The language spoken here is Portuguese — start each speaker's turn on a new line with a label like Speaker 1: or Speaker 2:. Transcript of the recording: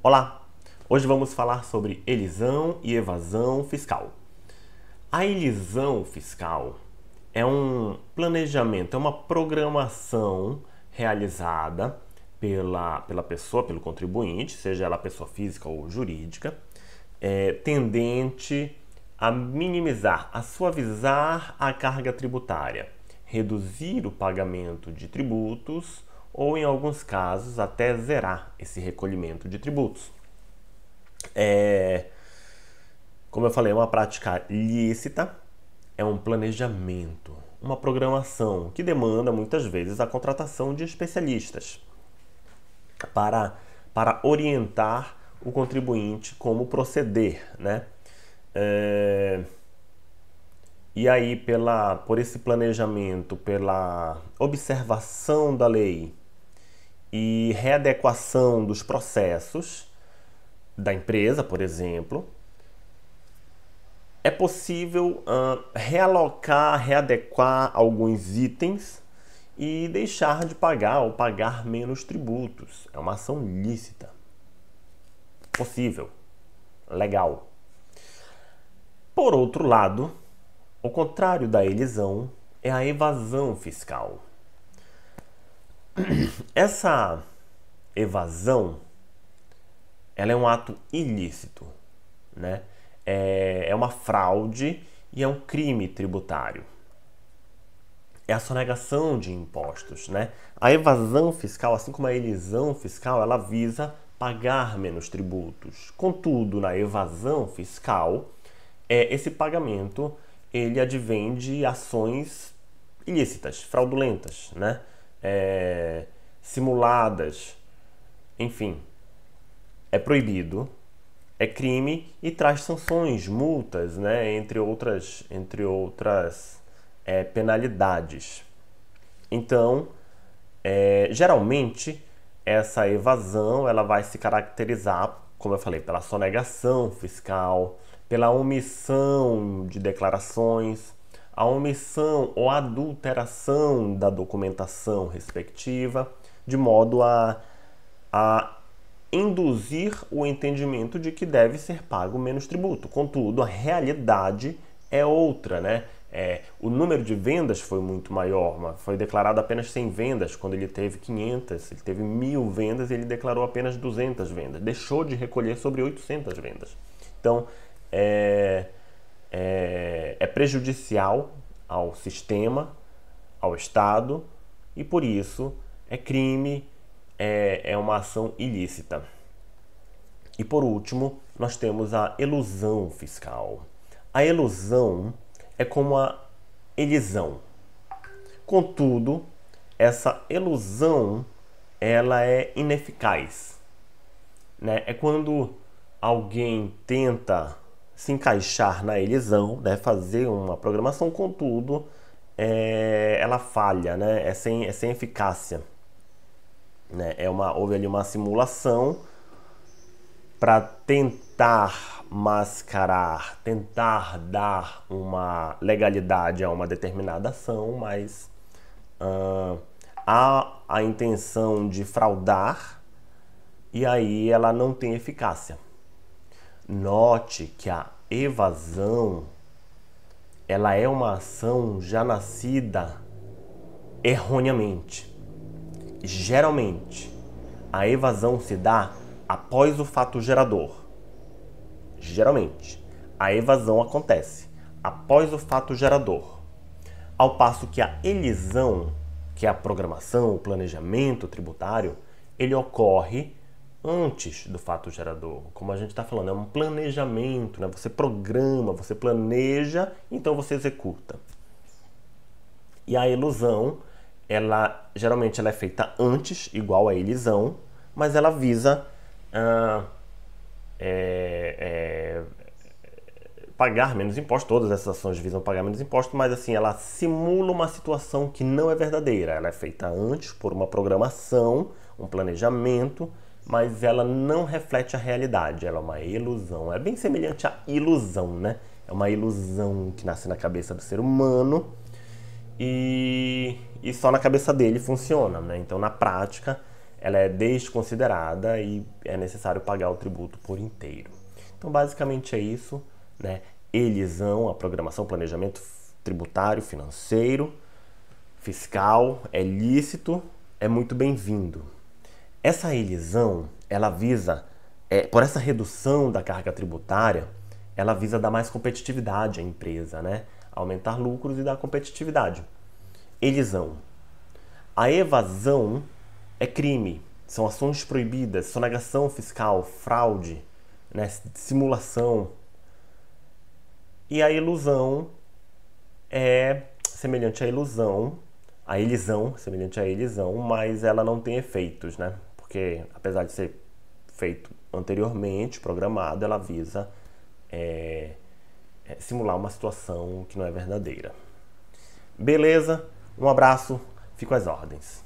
Speaker 1: Olá! Hoje vamos falar sobre elisão e evasão fiscal. A elisão fiscal é um planejamento, é uma programação realizada pela pessoa, pelo contribuinte, seja ela pessoa física ou jurídica, tendente a minimizar, a suavizar a carga tributária, reduzir o pagamento de tributos ou, em alguns casos, até zerar esse recolhimento de tributos. Como eu falei, é uma prática lícita, é um planejamento, uma programação que demanda muitas vezes a contratação de especialistas para orientar o contribuinte como proceder, né? E aí, por esse planejamento, pela observação da lei e readequação dos processos da empresa, por exemplo, é possível realocar, readequar alguns itens e deixar de pagar ou pagar menos tributos. É uma ação lícita. Possível. Legal. Por outro lado, o contrário da elisão é a evasão fiscal. Essa evasão, ela é um ato ilícito, né? É uma fraude e é um crime tributário. É a sonegação de impostos, né? A evasão fiscal, assim como a elisão fiscal, ela visa pagar menos tributos. Contudo, na evasão fiscal, esse pagamento ele advém de ações ilícitas, fraudulentas, né? Simuladas, enfim, é proibido, é crime e traz sanções, multas, né? Entre outras penalidades. Então, geralmente, essa evasão ela vai se caracterizar, como eu falei, pela sonegação fiscal, pela omissão de declarações, a omissão ou adulteração da documentação respectiva, de modo a induzir o entendimento de que deve ser pago menos tributo. Contudo, a realidade é outra, né? O número de vendas foi muito maior, mas foi declarado apenas 100 vendas, quando ele teve 500, ele teve 1000 vendas e ele declarou apenas 200 vendas. Deixou de recolher sobre 800 vendas. Então, é prejudicial ao sistema, ao Estado, e por isso é crime, é uma ação ilícita. E por último, nós temos a elusão fiscal. A elusão é como a elisão. Contudo, essa elusão ela é ineficaz, né? É quando alguém tenta se encaixar na elisão, né? Fazer uma programação, contudo, ela falha, né? É sem eficácia, né? Houve ali uma simulação para tentar mascarar, tentar dar uma legalidade a uma determinada ação, mas há a intenção de fraudar e aí ela não tem eficácia. Note que a evasão ela é uma ação já nascida erroneamente. Geralmente, a evasão se dá após o fato gerador. Geralmente, a evasão acontece após o fato gerador. Ao passo que a elisão, que é a programação, o planejamento tributário, ele ocorre antes do fato gerador. Como a gente está falando, é um planejamento, né? Você programa, você planeja, então você executa. E a elusão, geralmente ela é feita antes, igual a elisão, mas ela visa pagar menos impostos. Todas essas ações visam pagar menos impostos, mas assim, ela simula uma situação que não é verdadeira. Ela é feita antes por uma programação, um planejamento, mas ela não reflete a realidade. Ela é uma ilusão. É bem semelhante à ilusão, né? É uma ilusão que nasce na cabeça do ser humano e só na cabeça dele funciona, né? Então, na prática, ela é desconsiderada e é necessário pagar o tributo por inteiro. Então, basicamente é isso, né? Elisão, a programação, planejamento tributário, financeiro, fiscal, é lícito, é muito bem-vindo. Essa elisão, ela visa, por essa redução da carga tributária, ela visa dar mais competitividade à empresa, né? Aumentar lucros e dar competitividade. Elisão. A evasão é crime, são ações proibidas, sonegação fiscal, fraude, né? Simulação. E a ilusão é semelhante à ilusão, a elisão, semelhante à elisão, mas ela não tem efeitos, né? Porque apesar de ser feito anteriormente, programado, ela visa simular uma situação que não é verdadeira. Beleza? Um abraço, fico às ordens.